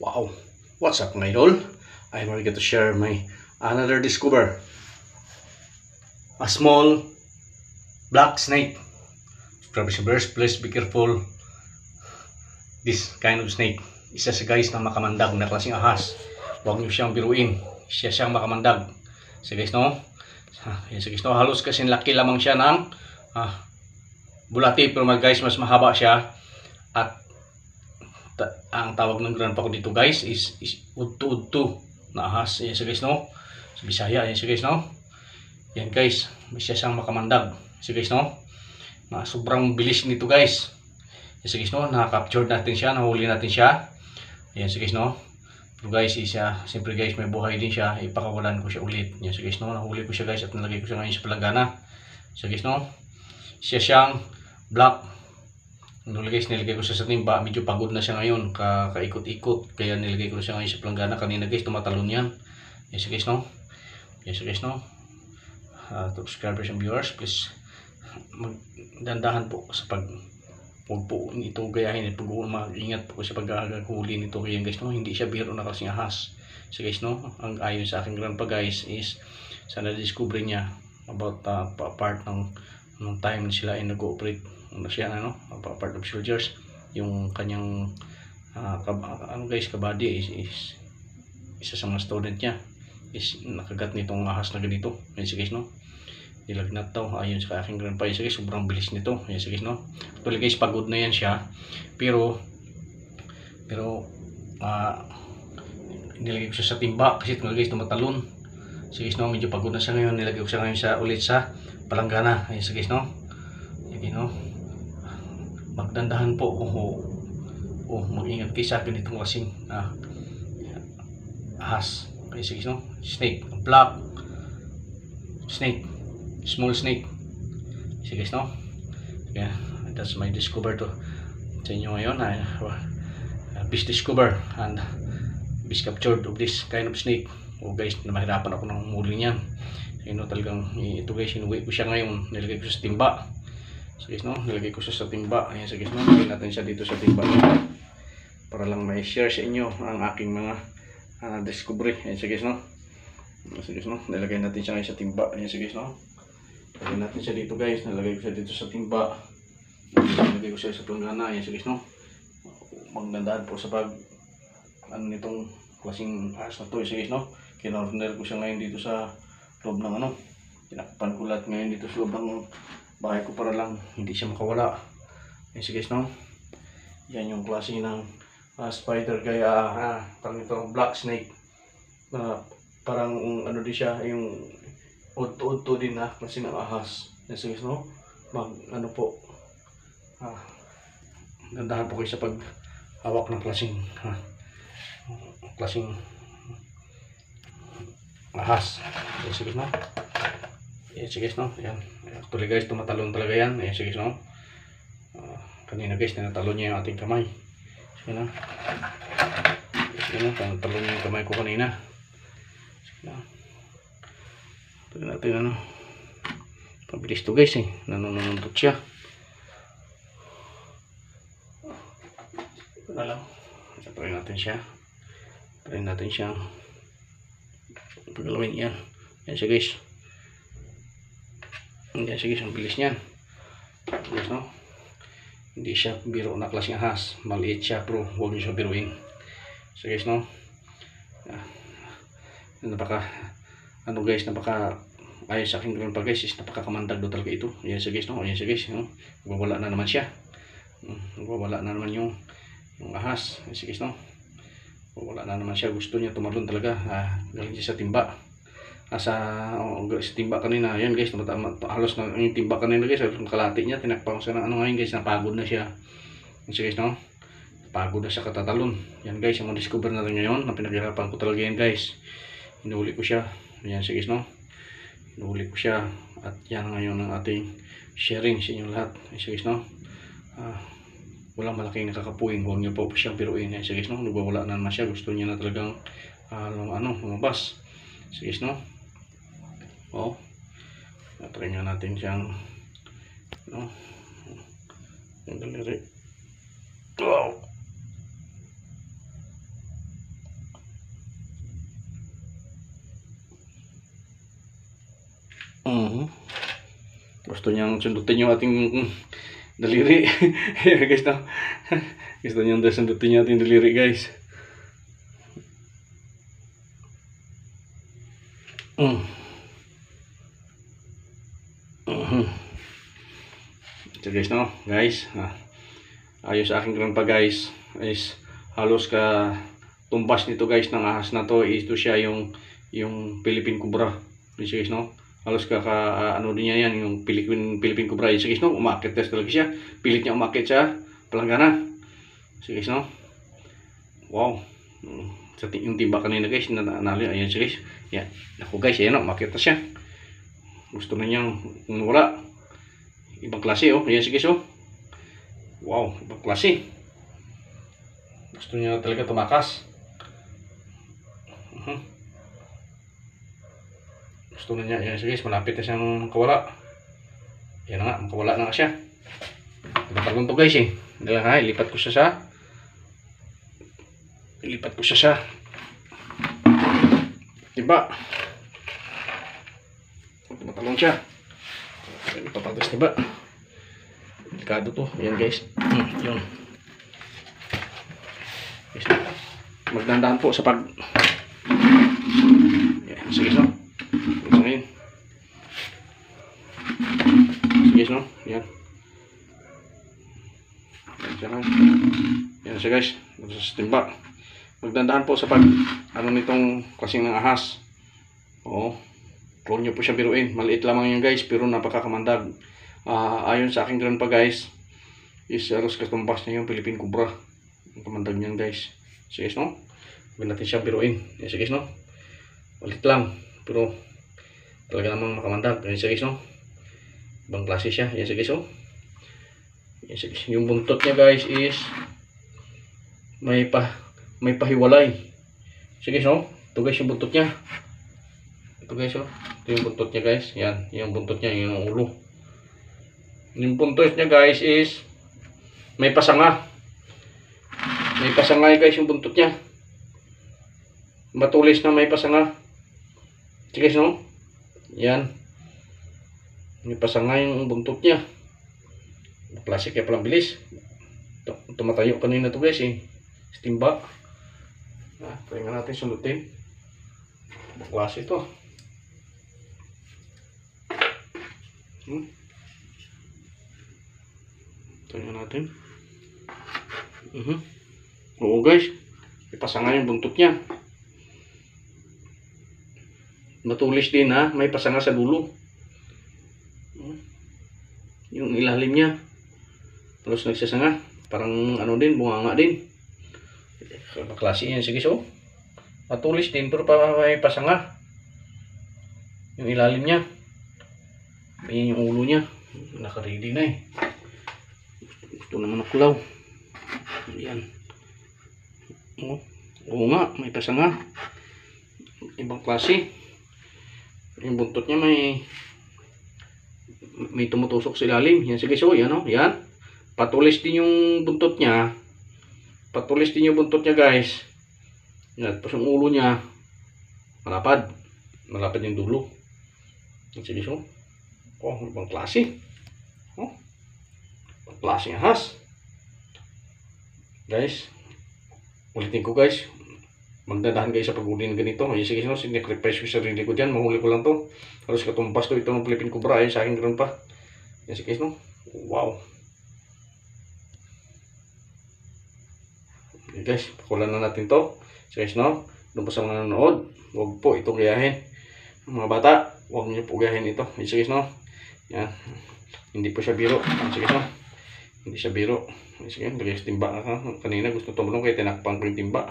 Wow, what's up mga idol? I'm ready to share my another discover. A small black snake. Subscribers, please be careful. This kind of snake. Isa sa guys na makamandag na klaseng ahas. Huwag niyo siyang biruin. Siya siyang makamandag. So guys no? Yes, guys no? Halos kasi laki lamang siya ng bulati, pero guys mas mahaba siya. At ang tawag ng grandpa ko dito guys is udto-udto na ahas. Yan siya guys no, sa Bisaya. Yan siya guys no. Yan guys, siya siyang makamandag. Yan guys no, na sobrang bilis nito guys. Yan siya guys no, na-capture natin siya, nahuli natin siya. Yan siya guys no. Pero guys, siyempre guys may buhay din siya. Ipakawalan ko siya ulit. Yan siya guys no, nahuli ko siya guys at nalagay ko siya ngayon sa palanggana. Yan siya guys no, siya siyang black. Guys, nilagay ko siya sa timba. Medyo pagod na siya ngayon, kaikot-ikot, kaya nilagay ko siya ngayon sa palanggana. Kanina guys, tumatalon yan. Yes guys no, yes guys no. Subscribers and viewers, please magdandahan po sa huwag po ito gayahin. Mag-ingat po sa paghahuli nito. Kaya guys no, hindi siya biro na kasing ahas. So guys no, ang ayon sa aking grandpa guys is sana discover niya about part ng time na sila ay nag-ooperate siya part of soldiers. Yung kanyang guys, kabady is isa sa mga student niya is nakagat nitong ahas na ganito. Yan siya guys no, nilagnat daw ayon sa aking grandpa. Yan siya guys, sobrang bilis nito. Yan siya guys no. Actually guys, pagod na yan siya, pero nilagay ko siya sa timba kasi ito guys tumatalon. Sige guys no, medyo pagod na siya ngayon. Nilagay ko siya ngayon ulit sa palanggana. Yan siya guys no. Yan no, magdandahan po. Mag-ingat kayo sa akin itong kasing ahas. Okay, sige no, snake, black snake, small snake. Sige no, yeah, that's my discover to sa inyo ngayon. Fish discover and fish captured of this kind of snake. Guys, na mahirapan ako ng muli niyan. Talagang ito guys, inuwi ko siya ngayon. Nilagay ko sa timba. So guys no, nilagay ko siya sa timba. Ayan, so guys no, nilagay natin siya dito sa timba para lang may share sa inyo ang aking mga discovery. Ayan, so guys no. So guys no, nilagay natin siya ngayon sa timba. Ayan, so guys no, nilagay natin siya dito guys. Nilagay ko siya dito sa timba. Nilagay ko siya sa palanggana. Ayan, so guys no, magdandahan po sa nitong klaseng ahas na to. So guys no, kinorner ko siya ngayon dito sa loob ng tinakpan ko lahat ngayon dito sa loob ng bahay ko para lang hindi siya makawala. Ayan so guys no, yan yung klase ng spider, kaya parang itong black snake na parang din siya, yung udto-udto din na klase ng ahas. Ayan so guys no, dandahan po kayo sa paghawak ng klaseng ahas. Ayan so guys no. Ayan so guys no, ayan. Actually guys, tumatalon talaga yan. Ayan so guys no. Kanina guys, tinatalon niya yung ating kamay. Sige na. Sige na, tinatalon niya yung kamay ko kanina. Sige na. Tignan natin pabilis to guys nanunundot siya. Ito na lang. Try natin siya. Try natin siya pagalawin yan. Yan siya guys. Yan siya guys, ang bilis niyan. Guys no, hindi siya biro na klaseng ahas. Maliit siya, pero huwag niyo siya biruin. So guys no, napaka ayon sa aking grandpa guys is napakakamandag daw talaga ito. Yan siya guys no. Yan siya guys no, nagwawala na naman siya. Nagwawala na naman yung ahas. Yan siya guys no, wala na naman siya. Gusto niya tumalon talaga. Galing siya sa timba. Sa timba kanina. Ayan guys, halos na yung timba kanina guys. Kalati niya, tinakpan ko siya ng ngayon guys. Napagod na siya. Yan siya guys no, pagod na siya katatalon. Yan guys, yung discover natin ngayon na pinaghirapan ko talaga yan guys. Inuuli ko siya. Yan siya guys no, inuuli ko siya. At yan ngayon ang ating sharing sa inyo lahat. Yan siya guys no. Walang malaking nakakapuwing, huwag niyo po siyang biruin. Yan siya guys no, nagwawala na naman siya. Gusto niya na talagang lumabas. So guys no, try nga natin siyang yung daliri. Wow, Gusto niyang sundutin yung ating daliri. Ayan guys, no? Gusto niyang sundutin yung ating daliri guys. So guys, no? Guys, ayos sa aking grandpa guys is halos ka tumbas nito guys ng ahas na to. Ito siya yung Philippine Cobra. Guys, no? Halos ano din niya yan, yung Philippine Cobra. So guys, no? Umakit test talaga siya. Pilit niya umakit sa palanggana. So guys, no? Wow. Yung timba kanina guys, nanalo. Ayan siya guys. Yan. Ako guys, ayan, umakit na siya. Gusto na niyang wala. Ibang klase, oh. Ayan siya guys, oh. Wow, ibang klase. Gusto niya talaga tumakas. Gusto na niya. Ayan siya guys, malapit na siyang makawala. Ayan na nga, makawala na nga siya. Pinapagong to guys, eh. Dahil nga, ilipat ko siya sa tiba. Matalong siya. Ipapatas tiba. Delikado to. Ayan guys. Yun. Guys, magdandahan po sa pag... Ayan, sige no. Ngayon. Sige no. Ayan. Ayan siya guys. Sa timba. Magdandahan po sa pag ano nitong klaseng ng ahas. Oo. Huwag nyo po siya biruin. Maliit lamang yan guys, pero napakakamandag. Ayon sa aking grandpa guys, is aros katumbas niya yung Philippine Cobra. Ang kamandag niyan guys. So guys, no? Huwag natin siya biruin. Yes guys, no? Maliit lang, pero talaga namang makamandag. Yes guys, no? Ibang klase siya. Yes guys, no? Yes guys. Yung buntot niya guys is may pahiwalay. So guys, no? Ito guys yung buntot niya. Ito guys, oh. Ito yung buntot niya guys. Yan, yung buntot niya, yung ulo. Yung buntot niya guys is may pasanga. May pasanga guys yung buntot niya. Matulis na may pasanga. Sige guys, no? Yan. May pasanga yung buntot niya. Klasik kaya palang bilis. Tumatayo kanina to guys, eh. Timba. Try nga natin sundutin. Klase ito. Try natin. Oo guys, ipasanga yung buntot niya. Matulis din ha, may pasanga sa dulo. Yung ilalim niya. Tapos nagsasanga. Parang ano din, bunganga din. Klase yan, sige so. Matulis din, pero may pasanga. Yung ilalim niya. Ayan yung ulo niya. Naka-ready na eh. Gusto naman nakulaw. Ayan. Oo nga, may pasanga. Ibang klase. Yung buntot niya may tumutusok sa ilalim. Yan sige so, yan o. Yan. Patulis din yung buntot niya. Patulis din yung buntot niya guys. Yan. Tapos yung ulo niya malapad. Malapad yung dulo. Yan sige so. Oh, ibang klase. Oh. Ibang klase ng ahas. Guys, ulitin ko guys. Magdadahan kayo sa paghuli ng ganito. Ay, sige, sinikripes ko sa sarili ko dyan. Mahuli ko lang to. Halos katumpas to. Ito ng Philippine Cobra. Ay, sa akin ganoon pa. Yan, sige, no? Wow. Okay, guys, pakulan na natin to. Sige, no? Doon po sa mga nanonood, huwag po itong gayahin. Mga bata, huwag niyo po gayahin ito. Ay, sige, no? Yan. Hindi po siya biro. Sige, no? Hindi siya biro. Ay, sige, lagay sa timba. Kanina gusto tumulong kaya tinakpan ko yung timba.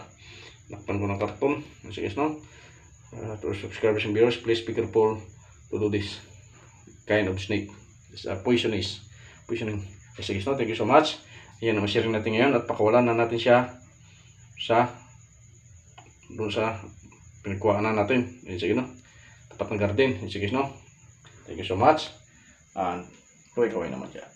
Nakpan ko ng karton. Sige, no? To subscribers and viewers, please be careful to do this kind of snake. It's poisoning. Sige, no? Thank you so much. Ayan, naman-sharing natin ngayon at pakawalan na natin siya doon sa pinagkuhaan natin. Sige, no? Tapat ng garden. Sige, no? Thank you so much. And tuloy kaway naman siya.